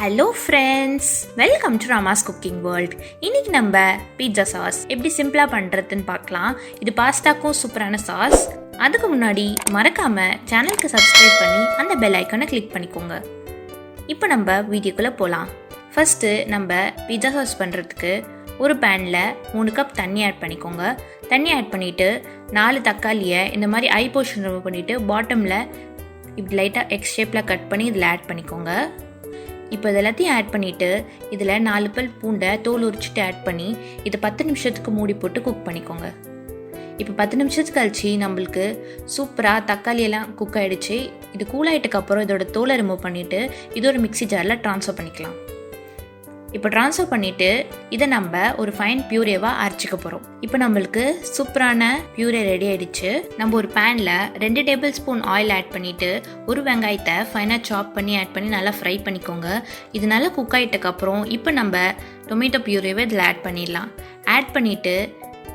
Hello friends, welcome to ராமாஸ் cooking world. இன்றைக்கி நம்ம pizza sauce எப்படி சிம்பிளாக பண்ணுறதுன்னு பார்க்கலாம். இது பாஸ்தாக்கும் சூப்பரான சாஸ். அதுக்கு முன்னாடி மறக்காமல் சேனலுக்கு சப்ஸ்கிரைப் பண்ணி அந்த பெல் ஐக்கானை கிளிக் பண்ணிக்கோங்க. இப்போ நம்ம வீடியோக்குள்ளே போகலாம். ஃபஸ்ட்டு நம்ம பீட்சா சாஸ் பண்ணுறதுக்கு ஒரு பேனில் 3 கப் தண்ணி ஆட் பண்ணிக்கோங்க. தண்ணி ஆட் பண்ணிவிட்டு 4 தக்காளியை இந்த மாதிரி ஐ போர்ஷன் ரிமூவ் பண்ணிவிட்டு பாட்டமில் இப்படி லைட்டாக எக்ஸ் ஷேப்பில் கட் பண்ணி இதில் ஆட் பண்ணிக்கோங்க. இப்போ இது எல்லாத்தையும் ஆட் பண்ணிவிட்டு இதில் 4 பல் பூண்டை தோல் உரிச்சிட்டு ஆட் பண்ணி இதை 10 நிமிஷத்துக்கு மூடி போட்டு குக் பண்ணிக்கோங்க. இப்போ 10 நிமிஷத்துக்கு கழிச்சு நம்மளுக்கு சூப்பராக தக்காளி எல்லாம் குக் ஆகிடுச்சு. இது கூல் ஆகிட்டுக்கு அப்புறம் இதோட தோலை ரிமூவ் பண்ணிவிட்டு இது ஒரு மிக்ஸி ஜாரில் ட்ரான்ஸ்ஃபர் பண்ணிக்கலாம். இப்போ ட்ரான்ஸ்ஃபர் பண்ணிவிட்டு இதை நம்ம ஒரு ஃபைன் பியூரேவாக அரைச்சிக்க போகிறோம். இப்போ நம்மளுக்கு சூப்பரான பியூரே ரெடி ஆகிடுச்சு. நம்ம ஒரு பேனில் 2 டேபிள் ஸ்பூன் ஆயில் ஆட் பண்ணிவிட்டு ஒரு வெங்காயத்தை ஃபைனாக சாப் பண்ணி ஆட் பண்ணி நல்லா ஃப்ரை பண்ணிக்கோங்க. இது நல்லா குக் ஆகிட்டக்கப்புறம் இப்போ நம்ம டொமேட்டோ பியூரேவை இதில் ஆட் பண்ணிடலாம். ஆட் பண்ணிவிட்டு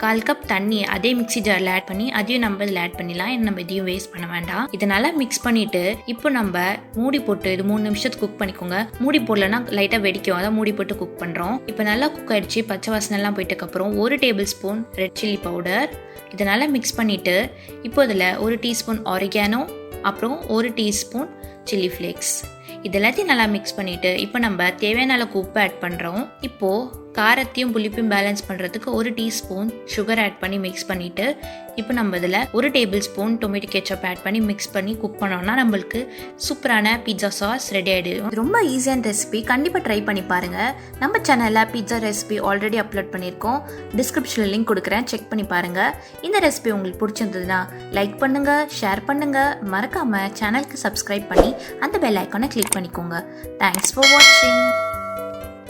1/4 கப் தண்ணி அதே மிக்ஸி ஜாரில் ஆட் பண்ணி அதையும் நம்ம இதில் ஆட் பண்ணிடலாம். ஏன்னா நம்ம இதையும் வேஸ்ட் பண்ண வேண்டாம். இதை நல்லா மிக்ஸ் பண்ணிவிட்டு இப்போ நம்ம மூடி போட்டு இது 3 நிமிஷத்துக்கு குக் பண்ணிக்கோங்க. மூடி போடலன்னா லைட்டாக வெடிக்கும், அதான் மூடி போட்டு குக் பண்ணுறோம். இப்போ நல்லா குக் ஆகிடுச்சு. பச்சை வாசனைலாம் போயிட்டக்கப்புறம் 1 table spoon red chilli powder இதை நல்லா மிக்ஸ் பண்ணிவிட்டு இப்போ இதில் 1 டீஸ்பூன் ஆரிகானோ அப்புறம் 1 டீஸ்பூன் சில்லி ஃப்ளேக்ஸ் இது எல்லாத்தையும் நல்லா மிக்ஸ் பண்ணிவிட்டு இப்போ நம்ம தேவையான அளவுக்கு உப்பு ஆட் பண்ணுறோம். இப்போது காரத்தையும் புளிப்பையும் பேலன்ஸ் பண்ணுறதுக்கு 1 டீஸ்பூன் சுகர் ஆட் பண்ணி மிக்ஸ் பண்ணிவிட்டு இப்போ நம்ம இதில் 1 tablespoon tomato ketchup add பண்ணி மிக்ஸ் பண்ணி குக் பண்ணோம்னா நம்மளுக்கு சூப்பரான பீட்சா சாஸ் ரெடி ஆகிடும். ரொம்ப ஈஸியான ரெசிபி, கண்டிப்பாக ட்ரை பண்ணி பாருங்கள். நம்ம சேனலில் பீட்சா ரெசிபி ஆல்ரெடி அப்லோட் பண்ணியிருக்கோம். டிஸ்கிரிப்ஷனில் லிங்க் கொடுக்குறேன், செக் பண்ணி பாருங்கள். இந்த ரெசிபி உங்களுக்கு பிடிச்சிருந்ததுன்னா லைக் பண்ணுங்கள், ஷேர் பண்ணுங்கள். மறக்காமல் சேனலுக்கு சப்ஸ்கிரைப் பண்ணி அந்த பெல் ஐக்கானை கிளிக் பண்ணிக்கோங்க. தேங்க்ஸ் ஃபார் வாட்சிங்.